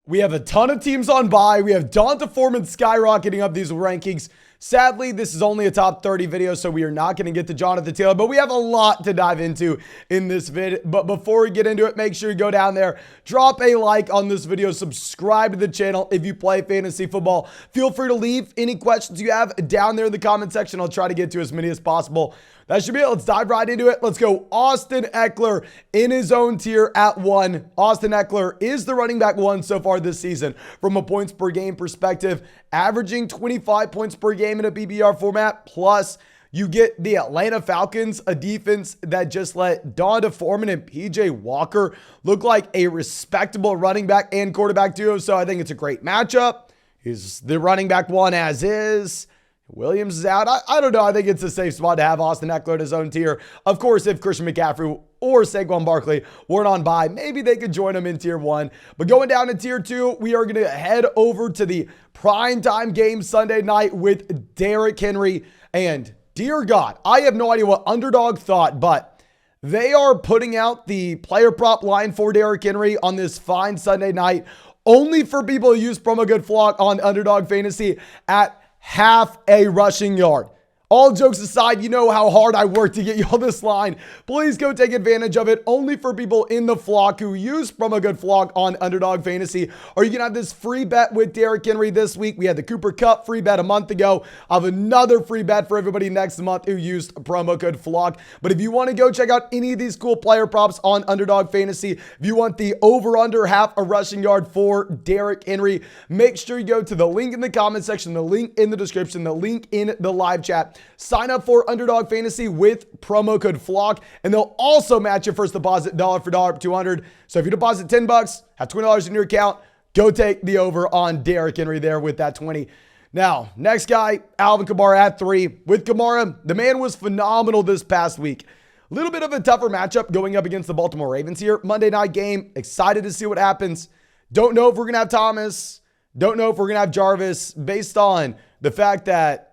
We have a ton of teams on bye. We have Donta Foreman skyrocketing up these rankings. Sadly, this is only a top 30 video, so we are not going to get to Jonathan Taylor, but we have a lot to dive into in this vid. But before we get into it, make sure you go down there, drop a like on this video, subscribe to the channel if you play fantasy football. Feel free to leave any questions you have down there in the comment section. I'll try to get to as many as possible. That should be it. Let's dive right into it. Let's go. Austin Ekeler in his own tier at 1. Austin Ekeler is the running back 1 so far this season from a points per game perspective, averaging 25 points per game in a PPR format. Plus, you get the Atlanta Falcons, a defense that just let Donta Foreman and PJ Walker look like a respectable running back and quarterback duo. So I think it's a great matchup. He's the running back 1 as is. Williams is out. I don't know. I think it's a safe spot to have Austin Ekeler in his own tier. Of course, if Christian McCaffrey or Saquon Barkley weren't on bye, maybe they could join him in tier 1. But going down to tier 2, we are going to head over to the primetime game Sunday night with Derrick Henry. And dear God, I have no idea what Underdog thought, but they are putting out the player prop line for Derrick Henry on this fine Sunday night, only for people who use promo code FLOCK on Underdog Fantasy at half a rushing yard. All jokes aside, you know how hard I work to get you all this line. Please go take advantage of it. Only for people in the flock who use promo code FLOCK on Underdog Fantasy. Or you can have this free bet with Derrick Henry this week. We had the Cooper Kupp free bet a month ago. I have another free bet for everybody next month who used promo code FLOCK. But if you want to go check out any of these cool player props on Underdog Fantasy, if you want the over-under half a rushing yard for Derrick Henry, make sure you go to the link in the comment section, the link in the description, the link in the live chat. Sign up for Underdog Fantasy with promo code FLOCK, and they'll also match your first deposit dollar for dollar up to $200. So if you deposit $10, have $20 in your account, go take the over on Derrick Henry there with that 20. Now, next guy, Alvin Kamara at 3. With Kamara, the man was phenomenal this past week. A little bit of a tougher matchup going up against the Baltimore Ravens here. Monday night game. Excited to see what happens. Don't know if we're going to have Thomas. Don't know if we're going to have Jarvis based on the fact that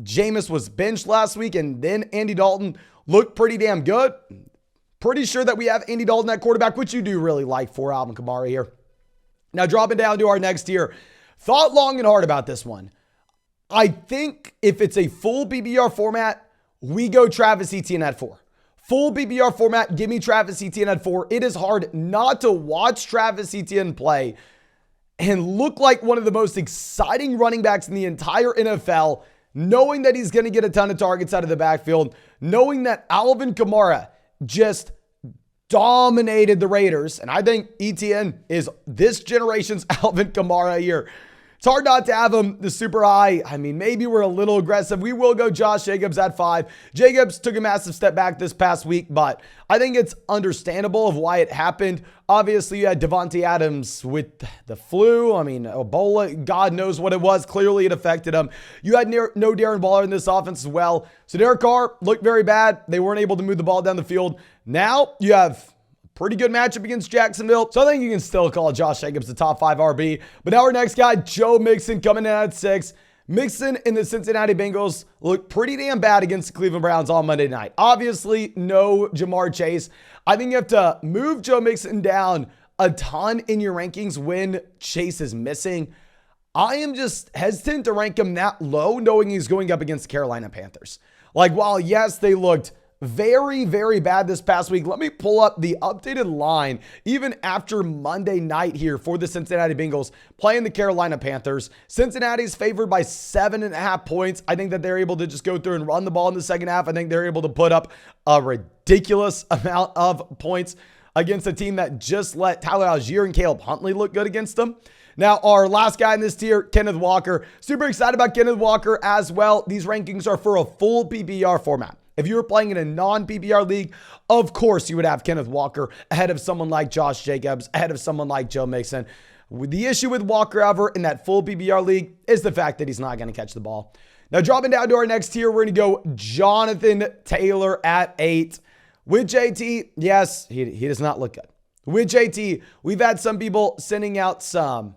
Jameis was benched last week, and then Andy Dalton looked pretty damn good. Pretty sure that we have Andy Dalton at quarterback, which you do really like for Alvin Kamara here. Now, dropping down to our next tier. Thought long and hard about this one. I think if it's a full PPR format, we go Travis Etienne at 4. Full PPR format, give me Travis Etienne at 4. It is hard not to watch Travis Etienne play and look like one of the most exciting running backs in the entire NFL, knowing that he's going to get a ton of targets out of the backfield, knowing that Alvin Kamara just dominated the Raiders. And I think Etienne is this generation's Alvin Kamara here. It's hard not to have him the super high. I mean, maybe we're a little aggressive. We will go Josh Jacobs at 5. Jacobs took a massive step back this past week, but I think it's understandable of why it happened. Obviously, you had Devontae Adams with the flu. I mean, Ebola, God knows what it was. Clearly, it affected him. You had no Darren Waller in this offense as well. So Derek Carr looked very bad. They weren't able to move the ball down the field. Now you have pretty good matchup against Jacksonville. So I think you can still call Josh Jacobs the top 5 RB. But now our next guy, Joe Mixon, coming in at 6. Mixon and the Cincinnati Bengals look pretty damn bad against the Cleveland Browns on Monday night. Obviously, no Jamar Chase. I think you have to move Joe Mixon down a ton in your rankings when Chase is missing. I am just hesitant to rank him that low, knowing he's going up against the Carolina Panthers. Like, while yes, they looked very, very bad this past week. Let me pull up the updated line even after Monday night here for the Cincinnati Bengals playing the Carolina Panthers. Cincinnati's favored by 7.5 points. I think that they're able to just go through and run the ball in the second half. I think they're able to put up a ridiculous amount of points against a team that just let Tyler Algier and Caleb Huntley look good against them. Now, our last guy in this tier, Kenneth Walker. Super excited about Kenneth Walker as well. These rankings are for a full PPR format. If you were playing in a non-PPR league, of course you would have Kenneth Walker ahead of someone like Josh Jacobs, ahead of someone like Joe Mixon. The issue with Walker, however, in that full PPR league is the fact that he's not going to catch the ball. Now, dropping down to our next tier, we're going to go Jonathan Taylor at 8. With JT, yes, he does not look good. With JT, we've had some people sending out some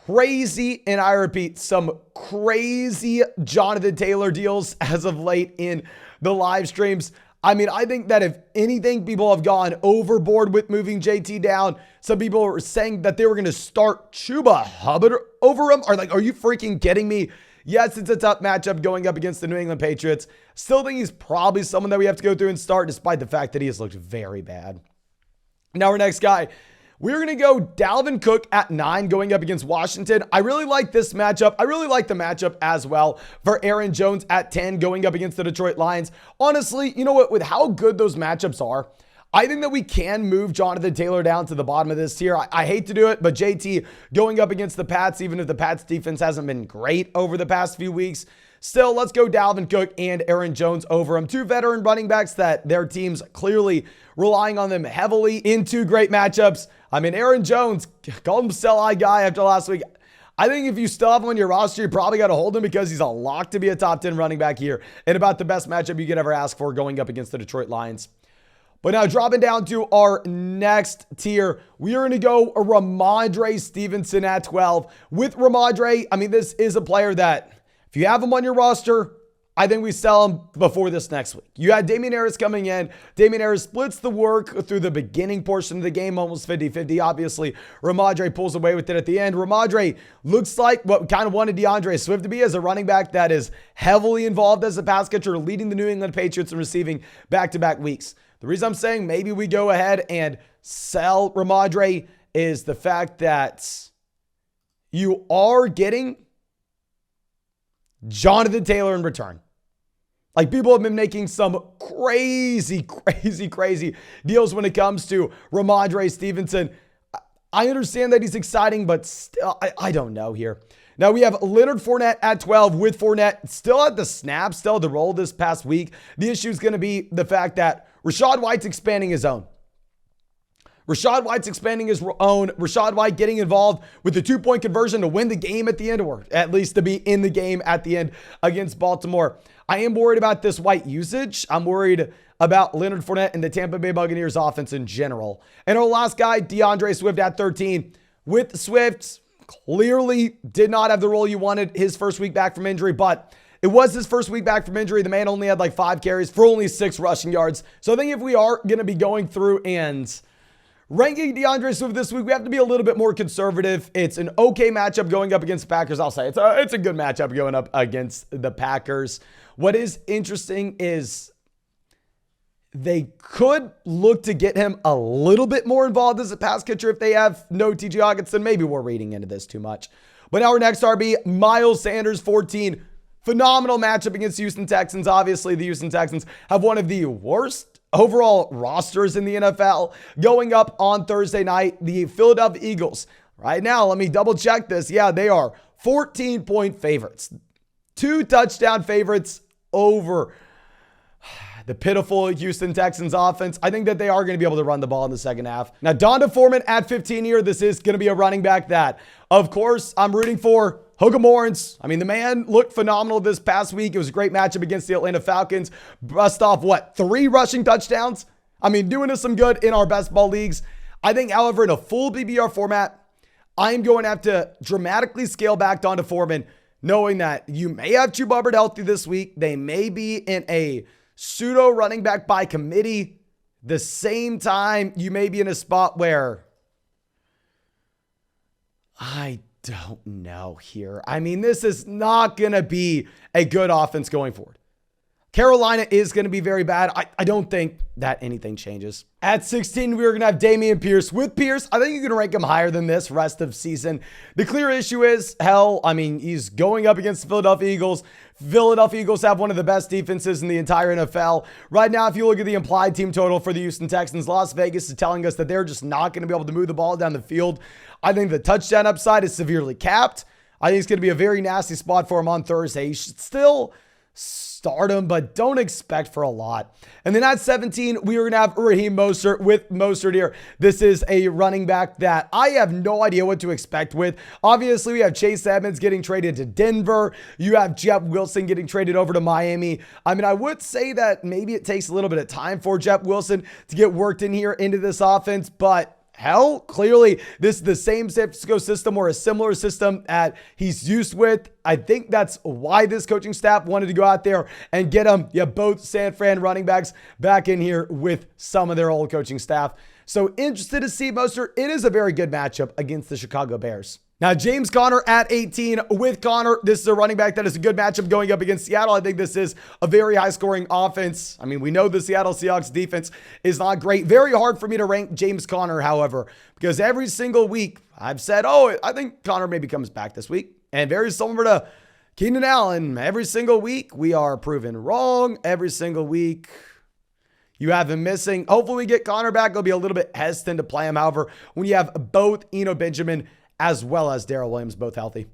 crazy, and I repeat, some crazy Jonathan Taylor deals as of late in the live streams. I mean, I think that if anything, people have gone overboard with moving JT down. Some people are saying that they were going to start Chuba Hubbard over him. Are you freaking kidding me? Yes, it's a tough matchup going up against the New England Patriots. Still think he's probably someone that we have to go through and start, despite the fact that he has looked very bad. Now our next guy, we're going to go Dalvin Cook at 9 going up against Washington. I really like this matchup. I really like the matchup as well for Aaron Jones at 10 going up against the Detroit Lions. Honestly, you know what? With how good those matchups are, I think that we can move Jonathan Taylor down to the bottom of this tier. I hate to do it, but JT going up against the Pats, even if the Pats defense hasn't been great over the past few weeks, still, let's go Dalvin Cook and Aaron Jones over him. Two veteran running backs that their teams clearly relying on them heavily in two great matchups. I mean, Aaron Jones, called him sell-high guy after last week. I think if you still have him on your roster, you probably got to hold him because he's a lock to be a top 10 running back here and about the best matchup you could ever ask for going up against the Detroit Lions. But now dropping down to our next tier, we are going to go Ramondre Stevenson at 12. With Ramondre, I mean, this is a player that if you have him on your roster, I think we sell him before this next week. You had Damien Harris coming in. Damien Harris splits the work through the beginning portion of the game, almost 50-50. Obviously, Ramondre pulls away with it at the end. Ramondre looks like what we kind of wanted DeAndre Swift to be as a running back that is heavily involved as a pass catcher, leading the New England Patriots in receiving back-to-back weeks. The reason I'm saying maybe we go ahead and sell Ramondre is the fact that you are getting Jonathan Taylor in return. Like, people have been making some crazy deals when it comes to Ramondre Stevenson. I understand that he's exciting, but still, I don't know here. Now we have Leonard Fournette at 12 with Fournette still at the snap, still at the role this past week. The issue is going to be the fact that Rachaad White's expanding his own. Rachaad White getting involved with the 2-point conversion to win the game at the end, or at least to be in the game at the end against Baltimore. I am worried about this White usage. I'm worried about Leonard Fournette and the Tampa Bay Buccaneers offense in general. And our last guy, DeAndre Swift at 13. With Swift, clearly did not have the role you wanted his first week back from injury, but it was his first week back from injury. The man only had like 5 carries for only 6 rushing yards. So I think if we are going to be going through and ranking DeAndre Swift this week, we have to be a little bit more conservative. It's an okay matchup going up against the Packers. I'll say it's a good matchup going up against the Packers. What is interesting is they could look to get him a little bit more involved as a pass catcher if they have no TJ Hawkinson. Maybe we're reading into this too much. But now our next RB, Miles Sanders, 14. Phenomenal matchup against the Houston Texans. Obviously, the Houston Texans have one of the worst overall rosters in the NFL. Going up on Thursday night, the Philadelphia Eagles. Right now, let me double check this. Yeah, they are 14-point favorites. 2 touchdown favorites over the pitiful Houston Texans offense. I think that they are going to be able to run the ball in the second half. Now, Donta Foreman at 15 here. This is going to be a running back that, of course, I'm rooting for. Hook'em Horns. I mean, the man looked phenomenal this past week. It was a great matchup against the Atlanta Falcons. Bust off, 3 rushing touchdowns? I mean, doing us some good in our best ball leagues. I think, however, in a full PPR format, I'm going to have to dramatically scale back Donta Foreman, knowing that you may have Chuba Hubbard healthy this week. They may be in a pseudo running back by committee. The same time, you may be in a spot where I don't know here. I mean, this is not going to be a good offense going forward. Carolina is going to be very bad. I don't think that anything changes. At 16, we're going to have Dameon Pierce. With Pierce, I think you can rank him higher than this rest of season. The clear issue is, he's going up against the Philadelphia Eagles. Philadelphia Eagles have one of the best defenses in the entire NFL. Right now, if you look at the implied team total for the Houston Texans, Las Vegas is telling us that they're just not going to be able to move the ball down the field. I think the touchdown upside is severely capped. I think it's going to be a very nasty spot for him on Thursday. He should still start him, but don't expect for a lot. And then at 17, we are going to have Raheem Mostert. With Mostert here, this is a running back that I have no idea what to expect with. Obviously, we have Chase Edmonds getting traded to Denver. You have Jeff Wilson getting traded over to Miami. I mean, I would say that maybe it takes a little bit of time for Jeff Wilson to get worked in here into this offense, but hell. Clearly, this is the same San Francisco system or a similar system that he's used with. I think that's why this coaching staff wanted to go out there and get him, both San Fran running backs back in here with some of their old coaching staff. So interested to see Mostert. It is a very good matchup against the Chicago Bears. Now, James Conner at 18 with Conner. This is a running back that is a good matchup going up against Seattle. I think this is a very high-scoring offense. I mean, we know the Seattle Seahawks defense is not great. Very hard for me to rank James Conner, however, because every single week I've said, oh, I think Conner maybe comes back this week. And very similar to Keenan Allen, every single week we are proven wrong. Every single week you have him missing. Hopefully we get Conner back. I'll be a little bit hesitant to play him. However, when you have both Eno Benjamin as well as Darrell Williams both healthy.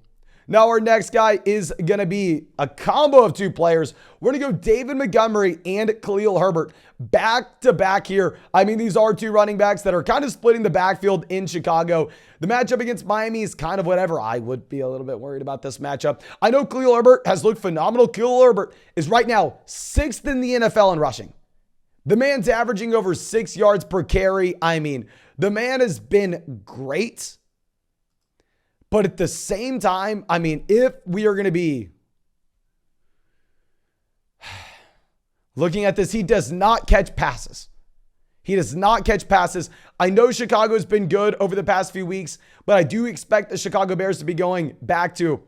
Now our next guy is going to be a combo of two players. We're going to go David Montgomery and Khalil Herbert back to back here. I mean, these are two running backs that are kind of splitting the backfield in Chicago. The matchup against Miami is kind of whatever. I would be a little bit worried about this matchup. I know Khalil Herbert has looked phenomenal. Khalil Herbert is right now 6th in the NFL in rushing. The man's averaging over 6 yards per carry. I mean, the man has been great. But at the same time, I mean, if we are going to be looking at this, he does not catch passes. He does not catch passes. I know Chicago's been good over the past few weeks, but I do expect the Chicago Bears to be going back to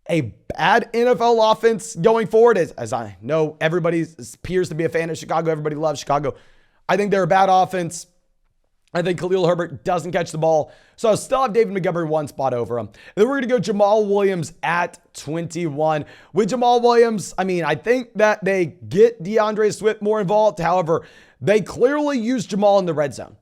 a bad NFL offense going forward. As I know, everybody appears to be a fan of Chicago. Everybody loves Chicago. I think they're a bad offense. I think Khalil Herbert doesn't catch the ball. So I'll still have David Montgomery one spot over him. And then we're going to go Jamal Williams at 21. With Jamal Williams, I mean, I think that they get DeAndre Swift more involved. However, they clearly use Jamal in the red zone.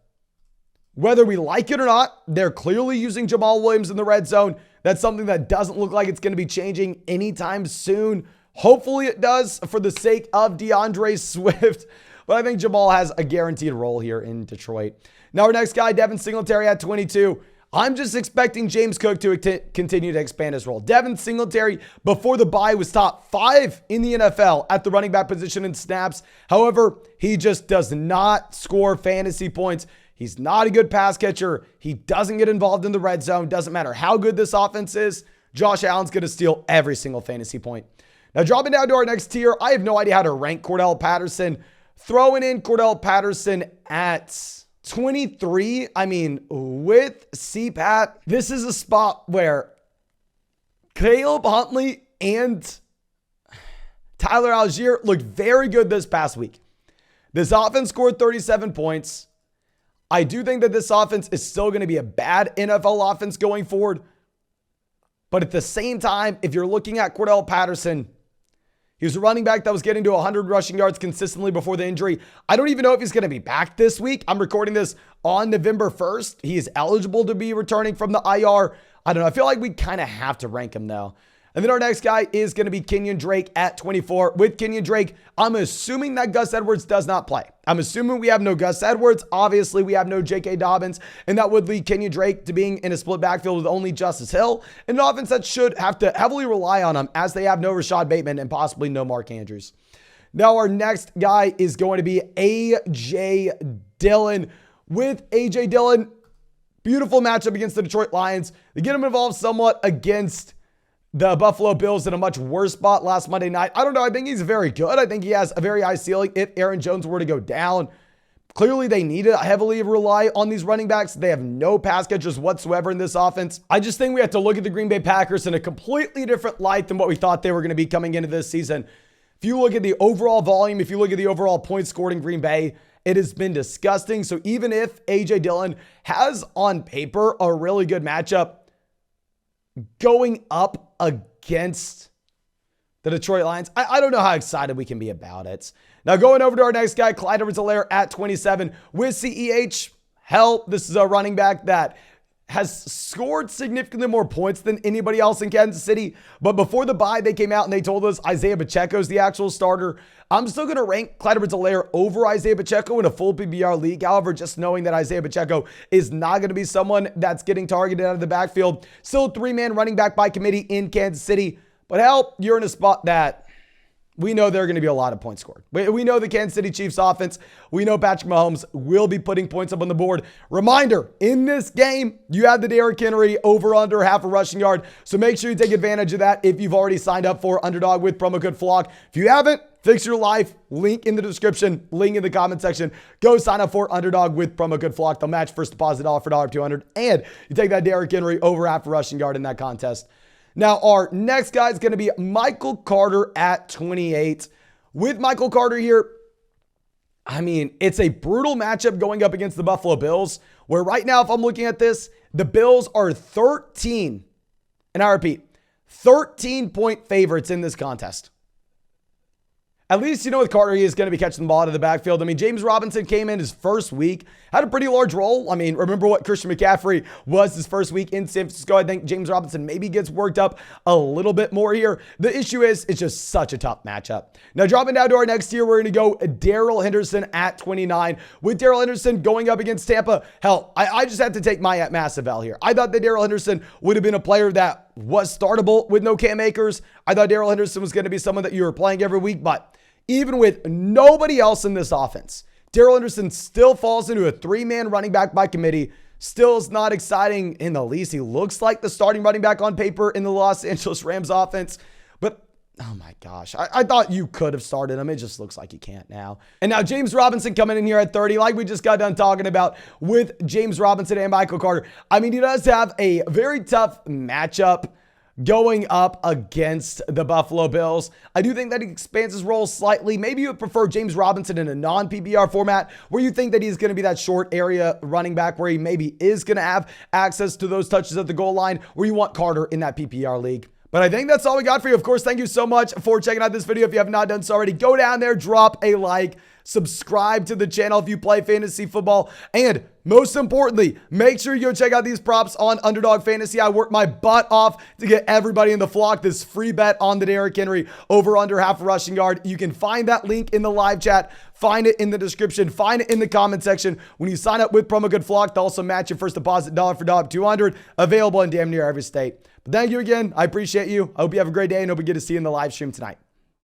Whether we like it or not, they're clearly using Jamal Williams in the red zone. That's something that doesn't look like it's going to be changing anytime soon. Hopefully it does for the sake of DeAndre Swift. But I think Jamal has a guaranteed role here in Detroit. Now our next guy, Devin Singletary at 22. I'm just expecting James Cook to continue to expand his role. Devin Singletary, before the bye, was top 5 in the NFL at the running back position in snaps. However, he just does not score fantasy points. He's not a good pass catcher. He doesn't get involved in the red zone. Doesn't matter how good this offense is. Josh Allen's going to steal every single fantasy point. Now dropping down to our next tier, I have no idea how to rank Cordell Patterson. Throwing in Cordell Patterson at 23, I mean, with CPAT, this is a spot where Caleb Huntley and Tyler Algier looked very good this past week. This offense scored 37 points. I do think that this offense is still going to be a bad NFL offense going forward. But at the same time, if you're looking at Cordell Patterson, he was a running back that was getting to 100 rushing yards consistently before the injury. I don't even know if he's going to be back this week. I'm recording this on November 1st. He is eligible to be returning from the IR. I don't know. I feel like we kind of have to rank him though. And then our next guy is going to be Kenyon Drake at 24. With Kenyon Drake, I'm assuming that Gus Edwards does not play. I'm assuming we have no Gus Edwards. Obviously, we have no J.K. Dobbins. And that would lead Kenyon Drake to being in a split backfield with only Justice Hill. An offense that should have to heavily rely on him as they have no Rashad Bateman and possibly no Mark Andrews. Now, our next guy is going to be A.J. Dillon. With A.J. Dillon, beautiful matchup against the Detroit Lions. They get him involved somewhat against the Buffalo Bills in a much worse spot last Monday night. I don't know. I think he's very good. I think he has a very high ceiling if Aaron Jones were to go down. Clearly, they need to heavily rely on these running backs. They have no pass catchers whatsoever in this offense. I just think we have to look at the Green Bay Packers in a completely different light than what we thought they were going to be coming into this season. If you look at the overall volume, if you look at the overall points scored in Green Bay, it has been disgusting. So even if A.J. Dillon has on paper a really good matchup, going up against the Detroit Lions, I don't know how excited we can be about it. Now going over to our next guy, Clyde Edwards-Helaire at 27 with CEH. Hell, this is a running back that has scored significantly more points than anybody else in Kansas City. But before the bye, they came out and they told us Isaiah Pacheco is the actual starter. I'm still going to rank Clyde Edwards-Helaire over Isaiah Pacheco in a full PPR league. However, just knowing that Isaiah Pacheco is not going to be someone that's getting targeted out of the backfield. Still a 3-man running back by committee in Kansas City. But hell, you're in a spot that we know there are going to be a lot of points scored. We know the Kansas City Chiefs offense. We know Patrick Mahomes will be putting points up on the board. Reminder, in this game, you have the Derrick Henry over under half a rushing yard. So make sure you take advantage of that if you've already signed up for Underdog with promo code FLOCK. If you haven't, fix your life. Link in the description, link in the comment section. Go sign up for Underdog with promo code FLOCK. They'll match first deposit dollar for $200. And you take that Derrick Henry over half a rushing yard in that contest. Now, our next guy is going to be Michael Carter at 28. With Michael Carter here, I mean, it's a brutal matchup going up against the Buffalo Bills, where right now, if I'm looking at this, the Bills are 13, and I repeat, 13-point favorites in this contest. At least, you know, with Carter, he is going to be catching the ball out of the backfield. I mean, James Robinson came in his first week, had a pretty large role. I mean, remember what Christian McCaffrey was his first week in San Francisco. I think James Robinson maybe gets worked up a little bit more here. The issue is it's just such a tough matchup. Now, dropping down to our next tier, we're going to go Darrell Henderson at 29. With Darrell Henderson going up against Tampa, hell, I just had to take my massive L here. I thought that Darrell Henderson would have been a player that was startable with no Cam Akers. I thought Darrell Henderson was going to be someone that you were playing every week, but even with nobody else in this offense, Darrell Henderson still falls into a three-man running back by committee. Still is not exciting in the least. He looks like the starting running back on paper in the Los Angeles Rams offense. But, oh my gosh, I thought you could have started him. It just looks like you can't now. And now James Robinson coming in here at 30, like we just got done talking about with James Robinson and Michael Carter. I mean, he does have a very tough matchup going up against the Buffalo Bills. I do think that he expands his role slightly. Maybe you would prefer James Robinson in a non-PPR format where you think that he's going to be that short area running back where he maybe is going to have access to those touches at the goal line, where you want Carter in that PPR league. But I think that's all we got for you. Of course, thank you so much for checking out this video. If you have not done so already, go down there, drop a like, subscribe to the channel if you play fantasy football, and most importantly, make sure you go check out these props on Underdog Fantasy. I worked my butt off to get everybody in the flock this free bet on the Derrick Henry over under half a rushing yard. You can find that link in the live chat, find it in the description, find it in the comment section. When you sign up with promo code FLOCK, they'll also match your first deposit dollar for $200, available in damn near every state. But thank you again. I appreciate you. I hope you have a great day and hope we get to see you in the live stream tonight.